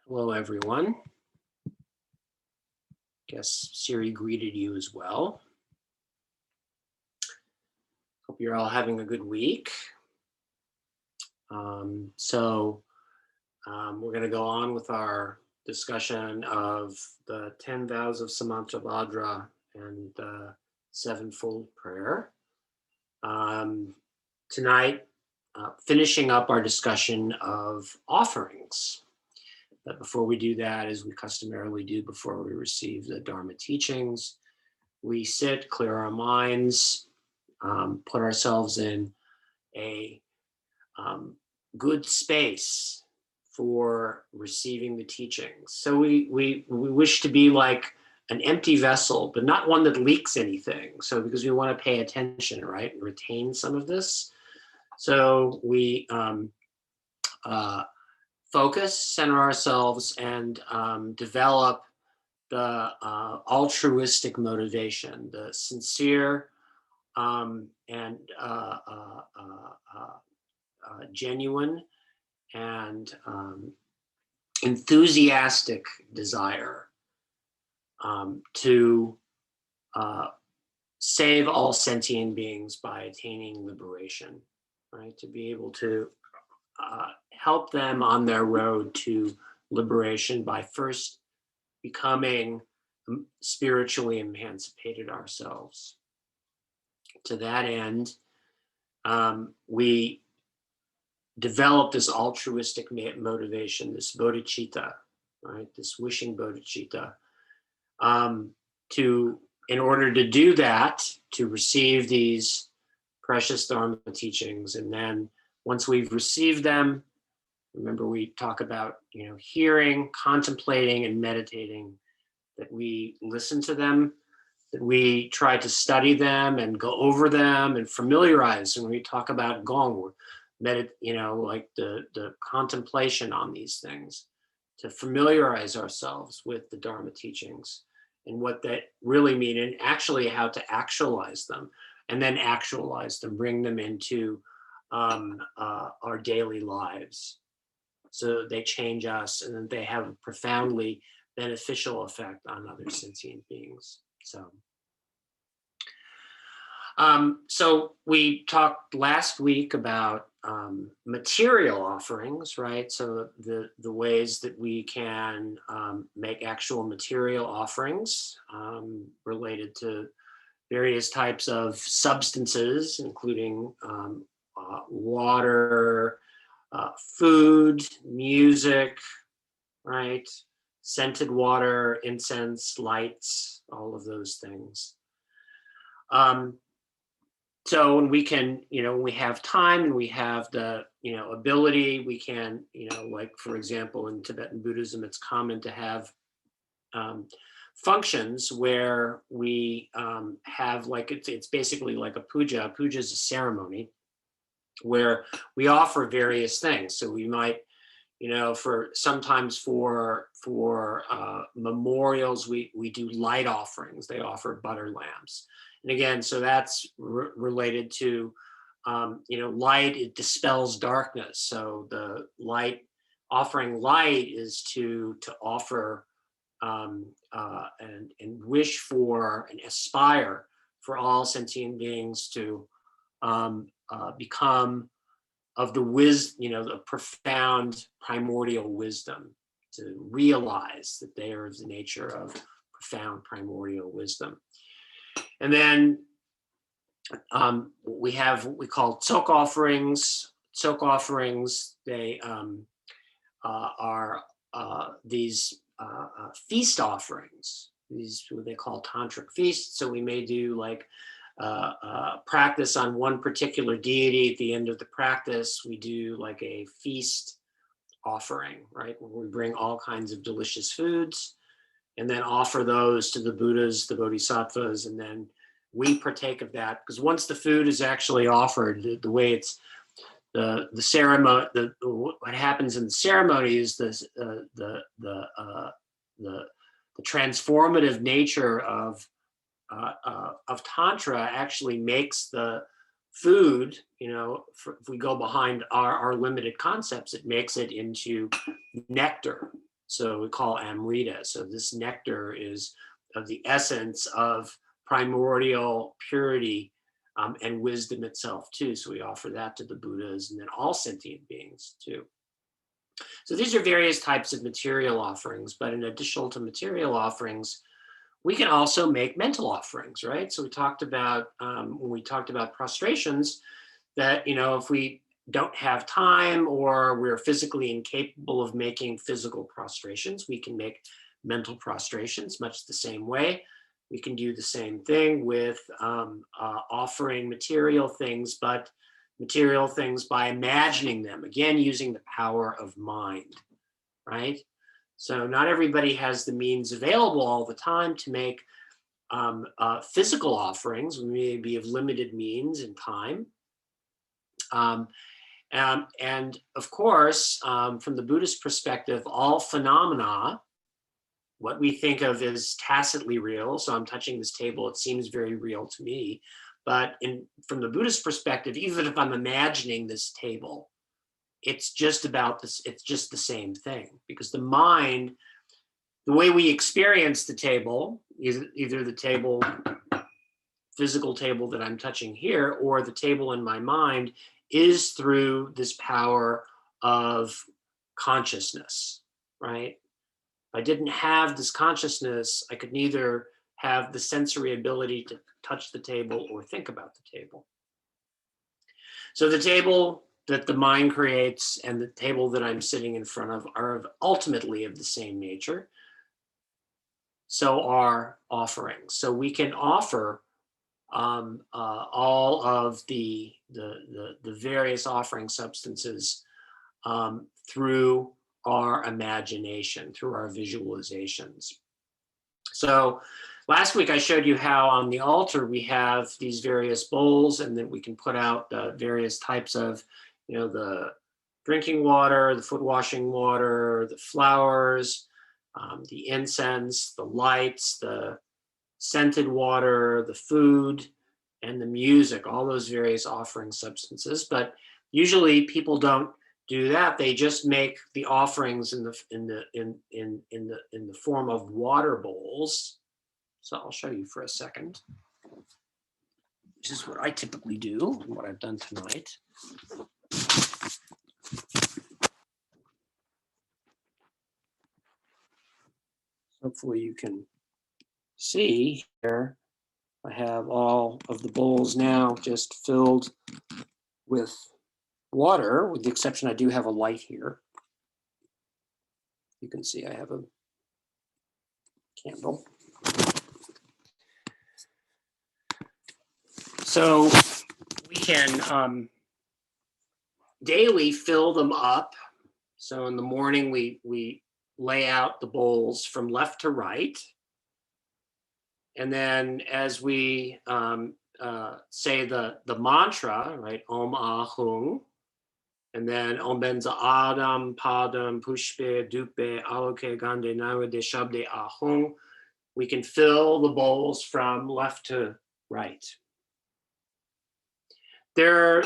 Hello, everyone. Guess Siri greeted you as well. Hope you're all having a good week. We're going to go on with our discussion of the 10 vows of Samantabhadra and the sevenfold prayer. Tonight, finishing up our discussion of offerings. But before we do that, as we customarily do before we receive the Dharma teachings, we sit, clear our minds, put ourselves in a good space for receiving the teachings. So we wish to be like an empty vessel, but not one that leaks anything. So because we want to pay attention, right, and retain some of this. So we focus, center ourselves, and develop the altruistic motivation, the sincere and genuine and enthusiastic desire to save all sentient beings by attaining liberation, right? To be able to help them on their road to liberation by first becoming spiritually emancipated ourselves. To that end, we develop this altruistic motivation, this bodhicitta, right? This wishing bodhicitta. In order to do that, to receive these precious Dharma teachings, and then once we've received them, remember we talk about, hearing, contemplating, and meditating, that we listen to them, that we try to study them and go over them and familiarize. And when we talk about gong, like the contemplation on these things, to familiarize ourselves with the Dharma teachings and what that really mean, and actually how to actualize them, and then actualize them, bring them into our daily lives, so they change us, and then they have a profoundly beneficial effect on other sentient beings. So we talked last week about material offerings, right? So the ways that we can make actual material offerings related to various types of substances, including water, food, music, right? Scented water, incense, lights, all of those things. So when we can, when we have time and we have the, ability, we can, like, for example, in Tibetan Buddhism, it's common to have functions where we have, like, it's basically like a puja. A puja is a ceremony where we offer various things. So we might, sometimes for memorials, we do light offerings. They offer butter lamps. And again, so that's related to, light, it dispels darkness. So the offering light is to offer and wish for and aspire for all sentient beings to become of the wisdom, the profound primordial wisdom, to realize that they are of the nature of profound primordial wisdom. And then we have what we call tsok offerings. Tsok offerings, they are these feast offerings. These what they call tantric feasts. So we may do like practice on one particular deity. At the end of the practice, we do like a feast offering, right? Where we bring all kinds of delicious foods and then offer those to the Buddhas, the Bodhisattvas, and then we partake of that. Because once the food is actually offered, the way it's the ceremony, what happens in the ceremony is the transformative nature of Tantra actually makes the food, if we go behind our limited concepts, it makes it into nectar. So we call Amrita. So this nectar is of the essence of primordial purity and wisdom itself too. So we offer that to the Buddhas and then all sentient beings too. So these are various types of material offerings, but in addition to material offerings, we can also make mental offerings, right? So we talked about, when we talked about prostrations, that, you know, if we don't have time or we're physically incapable of making physical prostrations, we can make mental prostrations much the same way. We can do the same thing with offering material things, but material things by imagining them, again, using the power of mind, right? So not everybody has the means available all the time to make physical offerings. We may be of limited means and time. And of course, from the Buddhist perspective, all phenomena, what we think of as tacitly real, so I'm touching this table, it seems very real to me, but from the Buddhist perspective, even if I'm imagining this table, it's just about this, it's just the same thing, because the mind, the way we experience the table, either the table, physical table that I'm touching here, or the table in my mind, is through this power of consciousness, right? If I didn't have this consciousness, I could neither have the sensory ability to touch the table or think about the table. So the table that the mind creates and the table that I'm sitting in front of are ultimately of the same nature. So are offerings. So we can offer all of the various offering substances through our imagination, through our visualizations. So last week I showed you how on the altar we have these various bowls, and then we can put out various types of, you know, the drinking water, the foot washing water, the flowers, the incense, the lights, the scented water, the food, and the music, all those various offering substances. But usually people don't do that. They just make the offerings in the form of water bowls. So I'll show you for a second. This is what I typically do and what I've done tonight. Hopefully you can see here, I have all of the bowls now just filled with water, with the exception I do have a light here. You can see I have a candle. So we can daily fill them up. So in the morning, we lay out the bowls from left to right. And then as we say the mantra, right, Om Ahung, and then Om Benza Adam, Padam, Pushpe, Dupe, Aloke, Gande, Nawade, Shabde, Ahung, we can fill the bowls from left to right. There are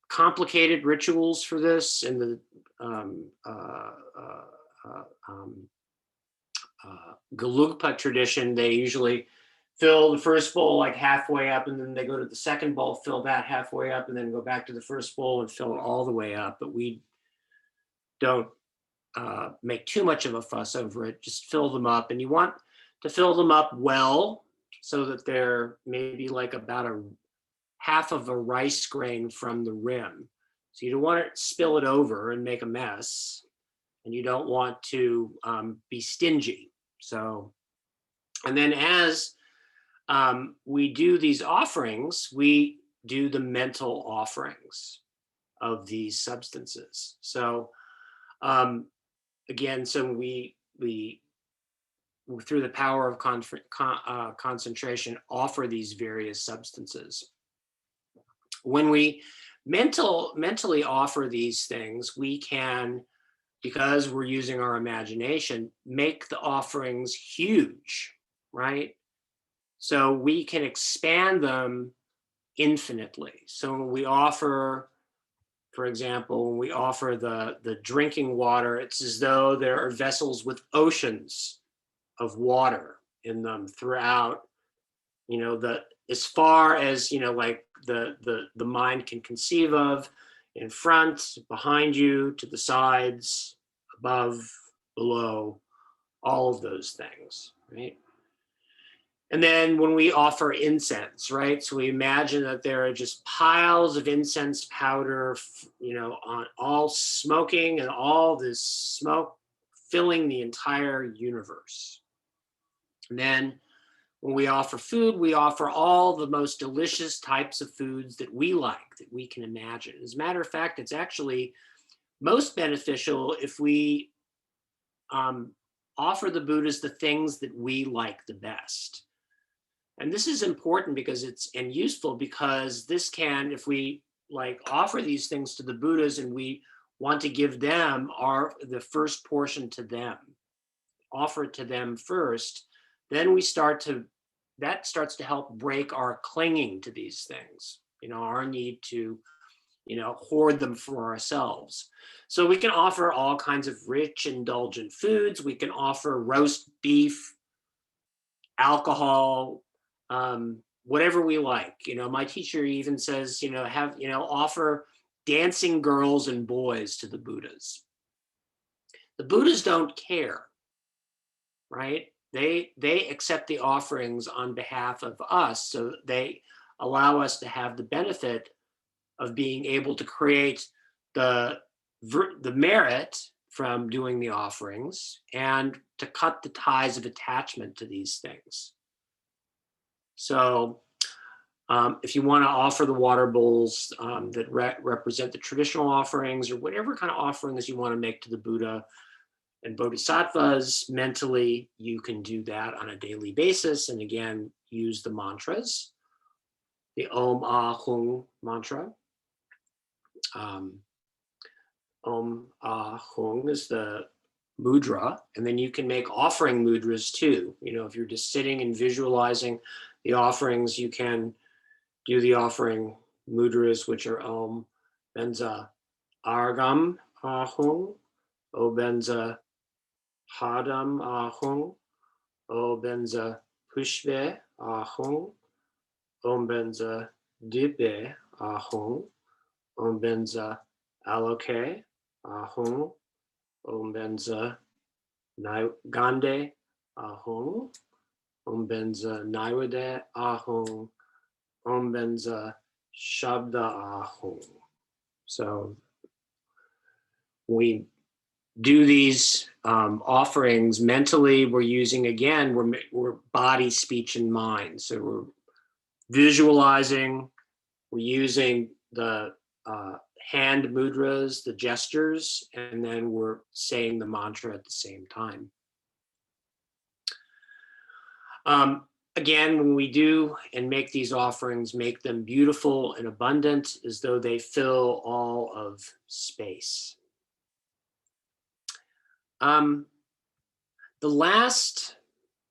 complicated rituals for this in the Gelugpa tradition. They usually fill the first bowl like halfway up, and then they go to the second bowl, fill that halfway up, and then go back to the first bowl and fill it all the way up. But we don't make too much of a fuss over it. Just fill them up, and you want to fill them up well so that they're maybe like about a half of a rice grain from the rim. So you don't want to spill it over and make a mess, and you don't want to be stingy. So, and then as we do these offerings, we do the mental offerings of these substances. So again, so we through the power of concentration, offer these various substances. When we mentally offer these things, we can, because we're using our imagination, make the offerings huge, right? So we can expand them infinitely. So when we offer For example, when we offer the drinking water, it's as though there are vessels with oceans of water in them throughout, as far as, like the mind can conceive of, in front, behind you, to the sides, above, below, all of those things, right? And then when we offer incense, right? So we imagine that there are just piles of incense powder, on all smoking, and all this smoke filling the entire universe. And then when we offer food, we offer all the most delicious types of foods that we like, that we can imagine. As a matter of fact, it's actually most beneficial if we offer the Buddhas the things that we like the best. And this is important because and useful because this can, if we offer these things to the Buddhas and we want to give them the first portion to them, offer it to them first, then that starts to help break our clinging to these things, our need to, hoard them for ourselves. So we can offer all kinds of rich, indulgent foods. We can offer roast beef, alcohol, whatever we like. My teacher even says, offer dancing girls and boys to the Buddhas. The Buddhas don't care, right? They accept the offerings on behalf of us, so they allow us to have the benefit of being able to create the merit from doing the offerings and to cut the ties of attachment to these things. So if you want to offer the water bowls that represent the traditional offerings, or whatever kind of offerings you want to make to the Buddha and Bodhisattvas mentally, you can do that on a daily basis. And again, use the mantras, the Om Ah Hung mantra. Om Ah Hung is the mudra, and then you can make offering mudras too. If you're just sitting and visualizing the offerings, you can do the offering mudras, which are Om Benza Argam Ahung, O Benza Hadam Ahung, O Benza Pushve Ahung, Om Benza Dipe Ahung, Om Benza Aloke Ahung, Om Benza Gande Ahung, Om Benza Naiwade Ahung, Om Benza Shabda Ahung. So we do these offerings mentally. We're using, again, we're body, speech, and mind. So we're visualizing, we're using the hand mudras, the gestures, and then we're saying the mantra at the same time. Again, when we do and make these offerings, make them beautiful and abundant, as though they fill all of space. The last,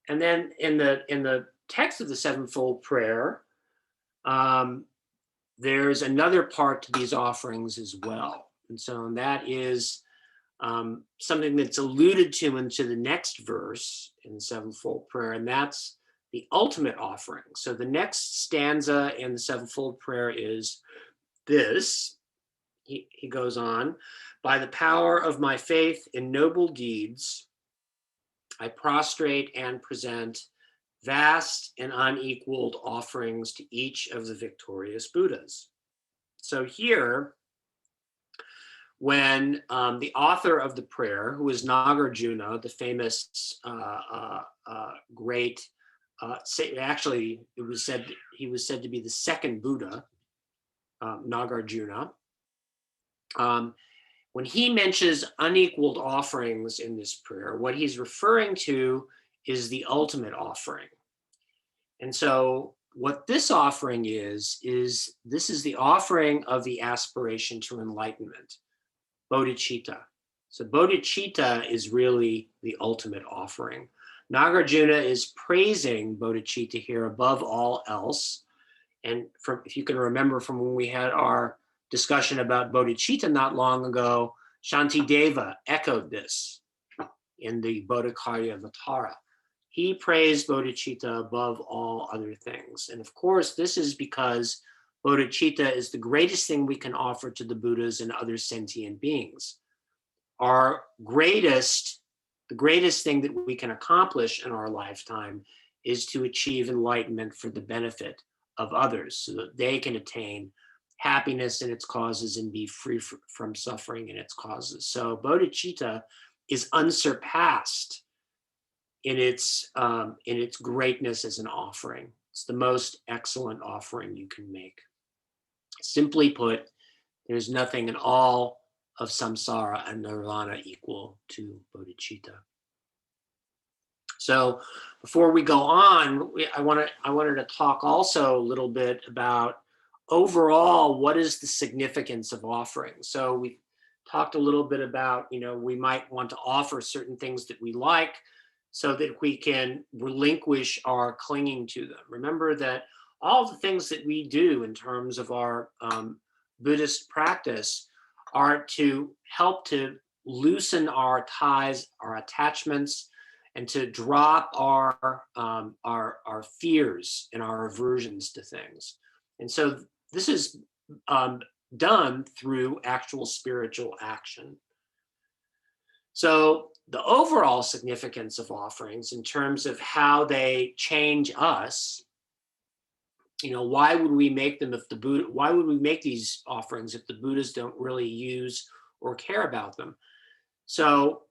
and then in the text of the Sevenfold Prayer, there's another part to these offerings as well. And so that is something that's alluded to into the next verse in the Sevenfold Prayer, and that's the ultimate offering. So the next stanza in the Sevenfold Prayer is this. He goes on, by the power of my faith in noble deeds, I prostrate and present vast and unequaled offerings to each of the victorious Buddhas. So here, when the author of the prayer, who is Nagarjuna, the famous great, actually it was said he was said to be the second Buddha, Nagarjuna. When he mentions unequaled offerings in this prayer, what he's referring to is the ultimate offering. And so what this offering is this is the offering of the aspiration to enlightenment, bodhicitta. So bodhicitta is really the ultimate offering. Nagarjuna is praising bodhicitta here above all else. And if you can remember from when we had our discussion about bodhicitta not long ago, Shantideva echoed this in the Bodhikaya-vatara. He praised bodhicitta above all other things. And of course, this is because bodhicitta is the greatest thing we can offer to the Buddhas and other sentient beings. The greatest thing that we can accomplish in our lifetime is to achieve enlightenment for the benefit of others so that they can attain happiness in its causes and be free from suffering in its causes. So bodhicitta is unsurpassed in its greatness as an offering. It's the most excellent offering you can make. Simply put, there's nothing in all of samsara and nirvana equal to bodhicitta. So before we go on, I wanted to talk also a little bit about overall, what is the significance of offering? So we talked a little bit about, we might want to offer certain things that we like so that we can relinquish our clinging to them. Remember that all the things that we do in terms of our Buddhist practice are to help to loosen our ties, our attachments, and to drop our fears and our aversions to things. And so this is done through actual spiritual action. So the overall significance of offerings in terms of how they change us, why would we make them why would we make these offerings if the Buddhas don't really use or care about them? So,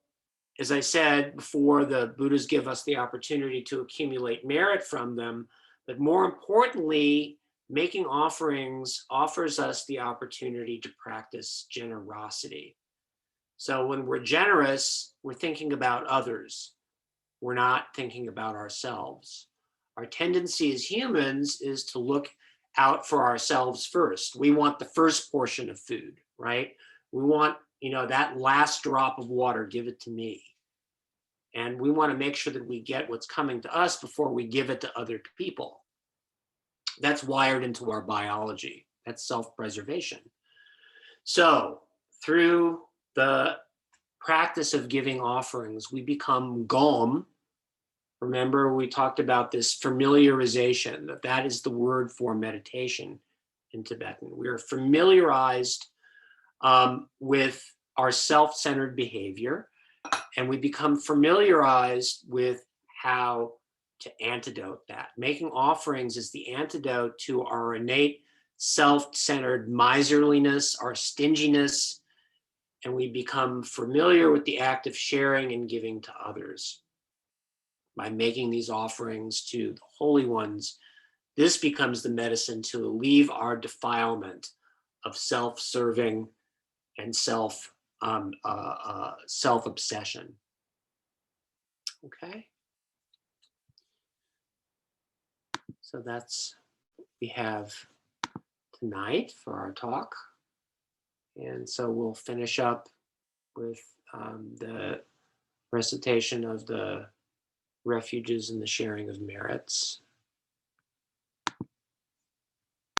as I said before, the Buddhas give us the opportunity to accumulate merit from them, but more importantly, making offerings offers us the opportunity to practice generosity. So when we're generous, we're thinking about others. We're not thinking about ourselves. Our tendency as humans is to look out for ourselves first. We want the first portion of food, right? We want, that last drop of water, give it to me. And we want to make sure that we get what's coming to us before we give it to other people. That's wired into our biology. That's self-preservation. So through the practice of giving offerings, we become gom. Remember, we talked about this familiarization, that is the word for meditation in Tibetan. We are familiarized with our self-centered behavior, and we become familiarized with how to antidote that. Making offerings is the antidote to our innate self-centered miserliness, our stinginess, and we become familiar with the act of sharing and giving to others. By making these offerings to the holy ones, this becomes the medicine to relieve our defilement of self-serving and self-obsession. Okay. So that's what we have tonight for our talk. And so we'll finish up with the recitation of the refuges and the sharing of merits.